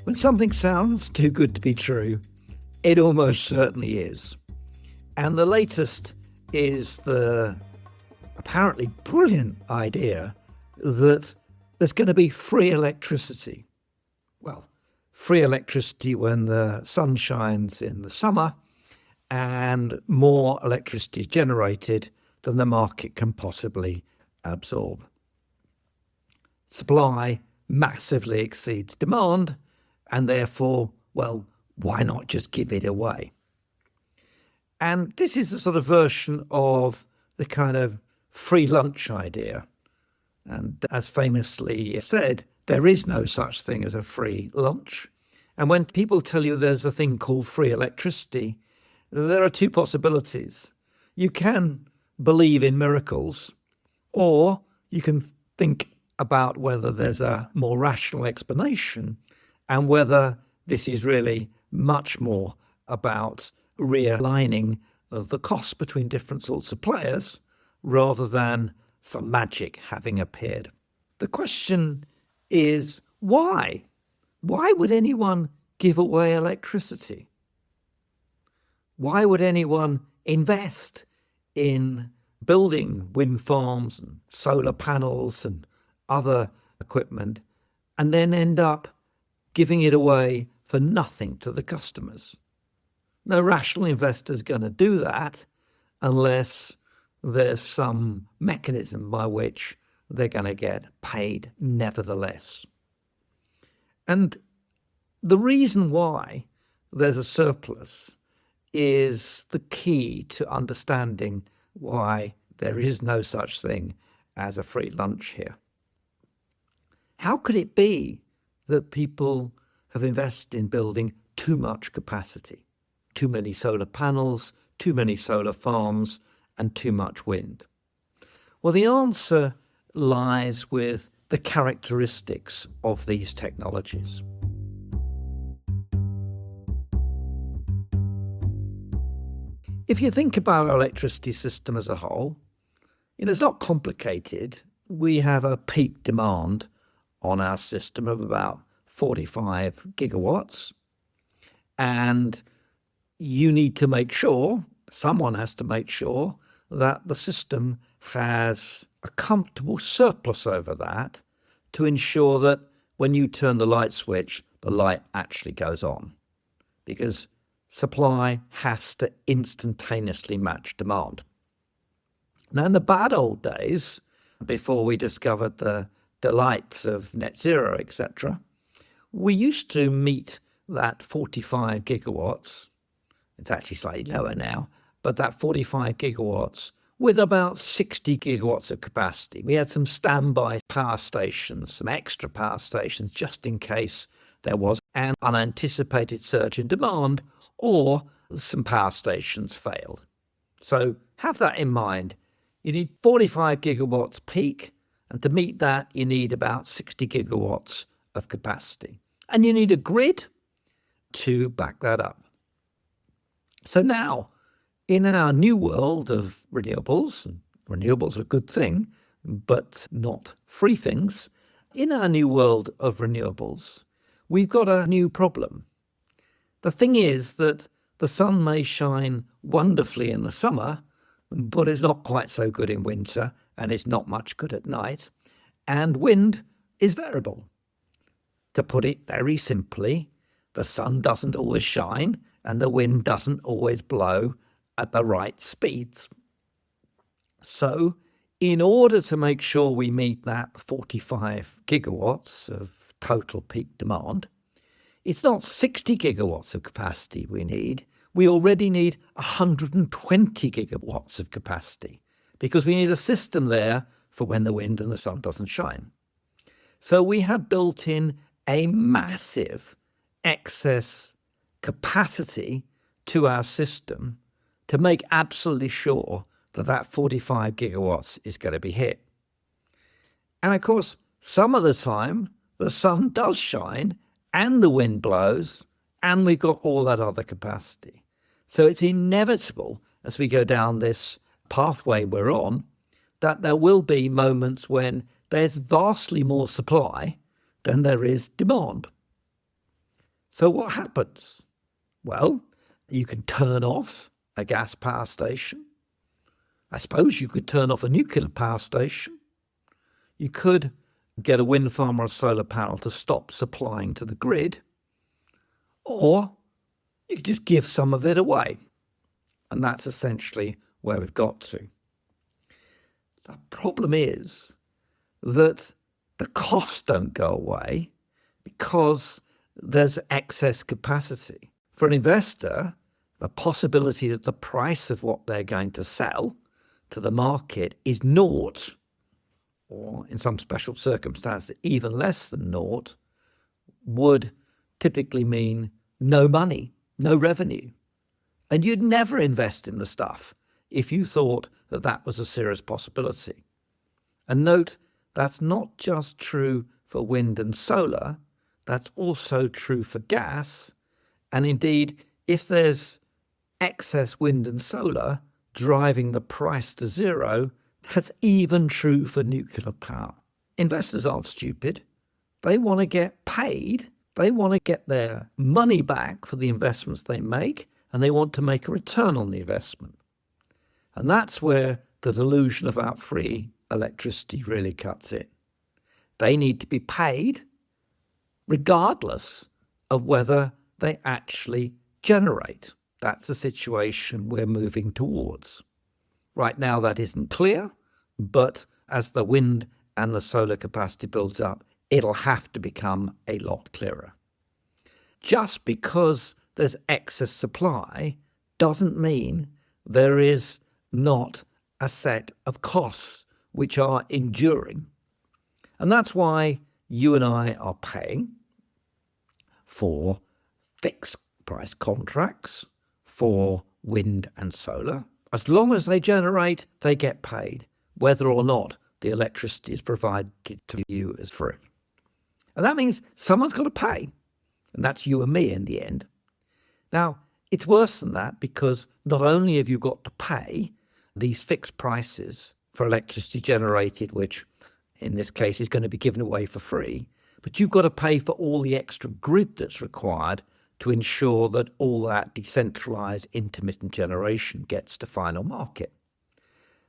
When something sounds too good to be true, it almost certainly is. And the latest is the apparently brilliant idea that there's going to be free electricity. Well, free electricity when the sun shines in the summer and more electricity is generated than the market can possibly absorb. Supply massively exceeds demand, and therefore, well, why not just give it away? And this is a sort of version of the kind of free lunch idea. And as famously said, there is no such thing as a free lunch. And when people tell you there's a thing called free electricity, there are two possibilities. You can believe in miracles, or you can think about whether there's a more rational explanation and whether this is really much more about realigning the costs between different sorts of players rather than some magic having appeared. The question is why? Why would anyone give away electricity? Why would anyone invest in building wind farms and solar panels and other equipment and then end up giving it away for nothing to the customers? No rational investor is going to do that unless there's some mechanism by which they're going to get paid nevertheless. And the reason why there's a surplus is the key to understanding why there is no such thing as a free lunch here. How could it be that people have invested in building too much capacity, too many solar panels, too many solar farms, and too much wind? Well, the answer lies with the characteristics of these technologies. If you think about our electricity system as a whole, it's not complicated. We have a peak demand on our system of about 45 gigawatts. And you need to make sure, someone has to make sure, that the system has a comfortable surplus over that to ensure that when you turn the light switch, the light actually goes on. Because supply has to instantaneously match demand. Now, in the bad old days, before we discovered the delights of net zero, etc., we used to meet that 45 gigawatts, it's actually slightly lower now, but that 45 gigawatts with about 60 gigawatts of capacity. We had some standby power stations, some extra power stations, just in case there was an unanticipated surge in demand or some power stations failed. So have that in mind. You need 45 gigawatts peak, and to meet that, you need about 60 gigawatts of capacity. And you need a grid to back that up. So now, in our new world of renewables, and renewables are a good thing, but not free things, in our new world of renewables, we've got a new problem. The thing is that the sun may shine wonderfully in the summer, but it's not quite so good in winter, and it's not much good at night. And wind is variable. To put it very simply, the sun doesn't always shine, and the wind doesn't always blow at the right speeds. So, in order to make sure we meet that 45 gigawatts of total peak demand, it's not 60 gigawatts of capacity we need. We already need 120 gigawatts of capacity because we need a system there for when the wind and the sun doesn't shine. So we have built in a massive excess capacity to our system to make absolutely sure that that 45 gigawatts is going to be hit. And of course, some of the time, the sun does shine and the wind blows and we've got all that other capacity. So it's inevitable as we go down this pathway we're on that there will be moments when there's vastly more supply than there is demand. So what happens? Well, you can turn off a gas power station. I suppose you could turn off a nuclear power station. You could get a wind farm or a solar panel to stop supplying to the grid, or you could just give some of it away. And that's essentially where we've got to. The problem is that the costs don't go away because there's excess capacity. For an investor, the possibility that the price of what they're going to sell to the market is naught, or in some special circumstances even less than naught, would typically mean no money, no revenue. And you'd never invest in the stuff if you thought that that was a serious possibility. And note, that's not just true for wind and solar, that's also true for gas. And indeed, if there's excess wind and solar driving the price to zero, that's even true for nuclear power. Investors aren't stupid. They want to get paid. They want to get their money back for the investments they make, and they want to make a return on the investment. And that's where the delusion about free electricity really cuts in. They need to be paid regardless of whether they actually generate. That's the situation we're moving towards. Right now that isn't clear, but as the wind and the solar capacity builds up, it'll have to become a lot clearer. Just because there's excess supply doesn't mean there is not a set of costs which are enduring. And that's why you and I are paying for fixed price contracts for wind and solar. As long as they generate, they get paid, whether or not the electricity is provided to you as free. And that means someone's got to pay, and that's you and me in the end. Now, it's worse than that, because not only have you got to pay these fixed prices for electricity generated, which in this case is going to be given away for free, but you've got to pay for all the extra grid that's required to ensure that all that decentralized intermittent generation gets to final market.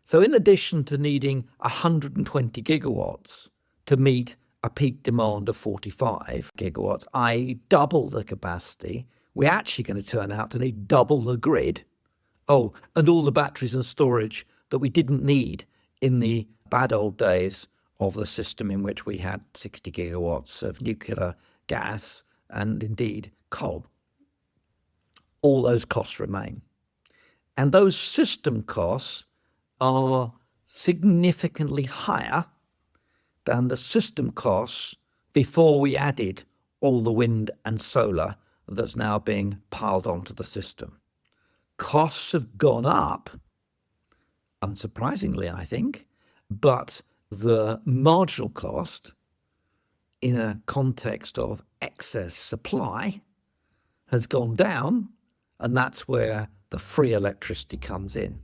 So in addition to needing 120 gigawatts to meet a peak demand of 45 gigawatts, i.e. double the capacity, we're actually going to turn out to need double the grid. Oh, and all the batteries and storage that we didn't need in the bad old days of the system in which we had 60 gigawatts of nuclear, gas, and indeed coal. All those costs remain. And those system costs are significantly higher than the system costs before we added all the wind and solar that's now being piled onto the system. Costs have gone up, unsurprisingly, I think, but the marginal cost in a context of excess supply has gone down, and that's where the free electricity comes in.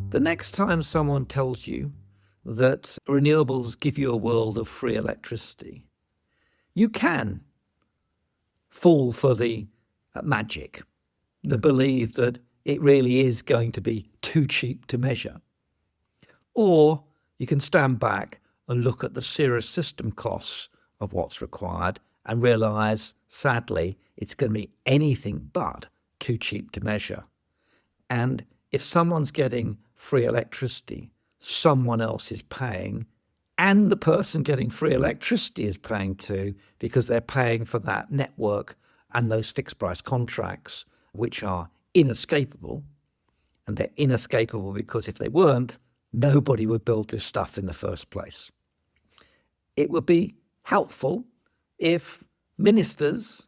The next time someone tells you that renewables give you a world of free electricity, you can fall for the magic, the belief that it really is going to be too cheap to measure. Or you can stand back and look at the serious system costs of what's required and realise, sadly, it's going to be anything but too cheap to measure. And if someone's getting free electricity, someone else is paying, and the person getting free electricity is paying too, because they're paying for that network and those fixed price contracts, which are inescapable. And they're inescapable because if they weren't, nobody would build this stuff in the first place. It would be helpful if ministers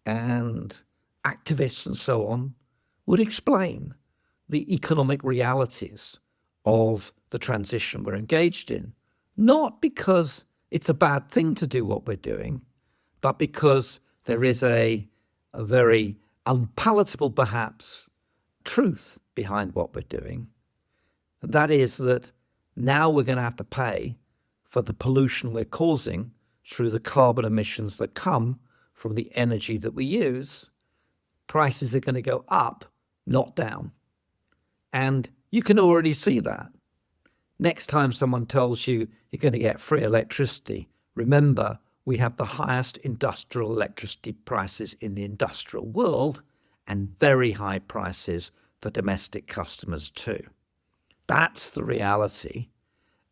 and activists and so on would explain the economic realities of the transition we're engaged in, not because it's a bad thing to do what we're doing, but because there is a very unpalatable, perhaps, truth behind what we're doing. That is that now we're going to have to pay for the pollution we're causing through the carbon emissions that come from the energy that we use, prices are going to go up, not down. And you can already see that. Next time someone tells you you're going to get free electricity, remember we have the highest industrial electricity prices in the industrial world and very high prices for domestic customers too. That's the reality.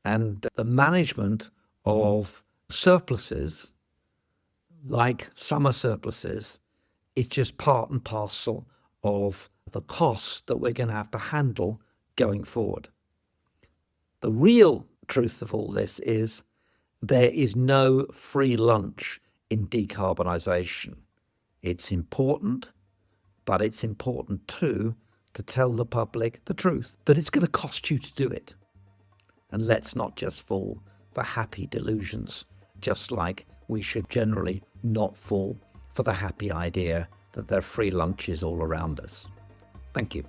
And the management of surpluses, like summer surpluses, is just part and parcel of the costs that we're going to have to handle going forward. The real truth of all this is there is no free lunch in decarbonisation. It's important, but it's important too to tell the public the truth, that it's going to cost you to do it. And let's not just fall for happy delusions, just like we should generally not fall for the happy idea that there are free lunches all around us. Thank you.